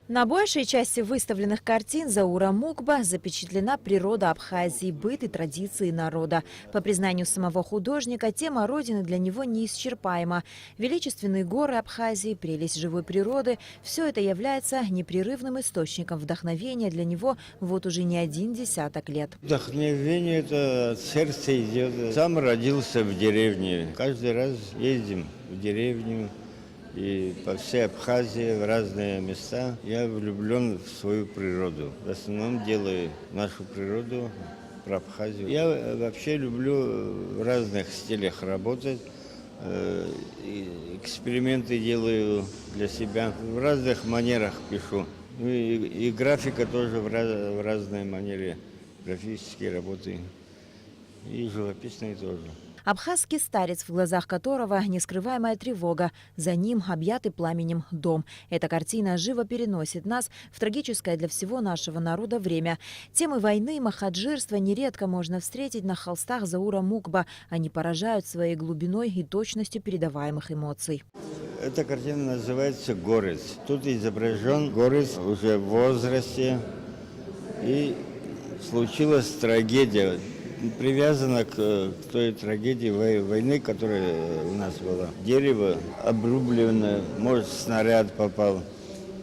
На большей части выставленных картин Заура Мукба запечатлена природа Абхазии, быт и традиции народа. По признанию самого художника, тема родины для него неисчерпаема. Величественные горы Абхазии, прелесть живой природы – все это является непрерывным источником вдохновения для него вот уже не один десяток лет. Вдохновение это от сердца идет. Сам родился в деревне. Каждый раз ездим в деревню. И по всей Абхазии, в разные места. Я влюблен в свою природу. В основном делаю нашу природу, про Абхазию. Я вообще люблю в разных стилях работать. Эксперименты делаю для себя. В разных манерах пишу. И графика тоже в разной манере. Графические работы. И живописные тоже. Абхазский старец, в глазах которого нескрываемая тревога. За ним объятый пламенем дом. Эта картина живо переносит нас в трагическое для всего нашего народа время. Темы войны и махаджирства нередко можно встретить на холстах Заура Мукба. Они поражают своей глубиной и точностью передаваемых эмоций. Эта картина называется «Горец». Тут изображен горец уже в возрасте. И случилась трагедия. Привязана к той трагедии войны, которая у нас была. Дерево обрублено, может, снаряд попал.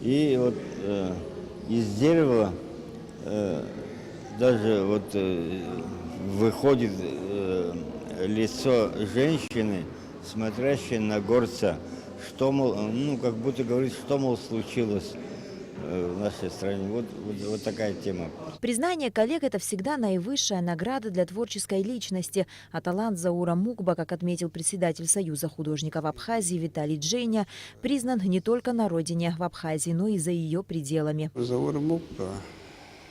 И вот из дерева даже вот выходит лицо женщины, смотрящей на горца, что, мол, как будто говорит, что, мол, случилось в нашей стране. Вот такая тема. Признание коллег – это всегда наивысшая награда для творческой личности. А талант Заура Мукба, как отметил председатель Союза художников Абхазии Виталий Джейня, признан не только на родине, в Абхазии, но и за ее пределами. Заур Мукба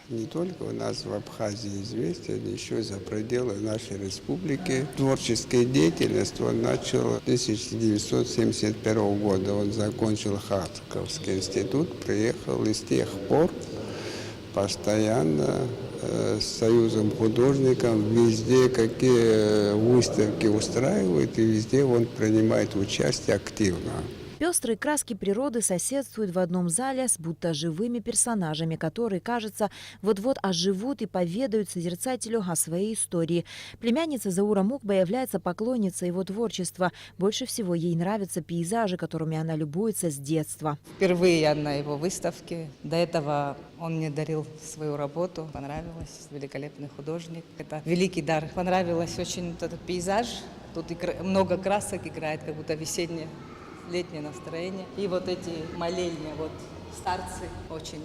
не только у нас в Абхазии известен, еще за пределы нашей республики. Творческую деятельность он начал 1971 года. Он закончил Харьковский институт, приехал и с тех пор постоянно с Союзом художников везде, какие выставки устраивают, и везде он принимает участие активно. Пестрые краски природы соседствуют в одном зале с будто живыми персонажами, которые, кажется, вот-вот оживут и поведают созерцателю о своей истории. Племянница Заура Мукба является поклонницей его творчества. Больше всего ей нравятся пейзажи, которыми она любуется с детства. Впервые я на его выставке. До этого он мне дарил свою работу. Понравилось. Великолепный художник. Это великий дар. Понравилось очень этот пейзаж. Тут много красок играет, как будто весеннее. Летнее настроение. И вот эти молельни, вот старцы, очень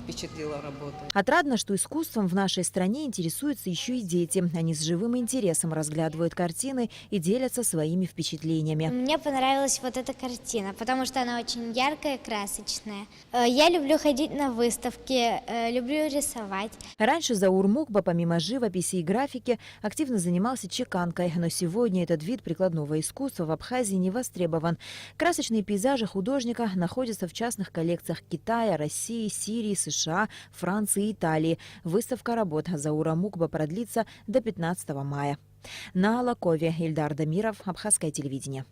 впечатлила работа. Отрадно, что искусством в нашей стране интересуются еще и дети. Они с живым интересом разглядывают картины и делятся своими впечатлениями. Мне понравилась вот эта картина, потому что она очень яркая, красочная. Я люблю ходить на выставки, люблю рисовать. Раньше Заур Мукба, помимо живописи и графики, активно занимался чеканкой. Но сегодня этот вид прикладного искусства в Абхазии не востребован. Красочные пейзажи художника находятся в частных коллекциях Китая, России, Сирии, США, Франции и Италии. Выставка работ Заура Мукба продлится до 15 мая. На Алакове, Ильдар Дамиров, Абхазское телевидение.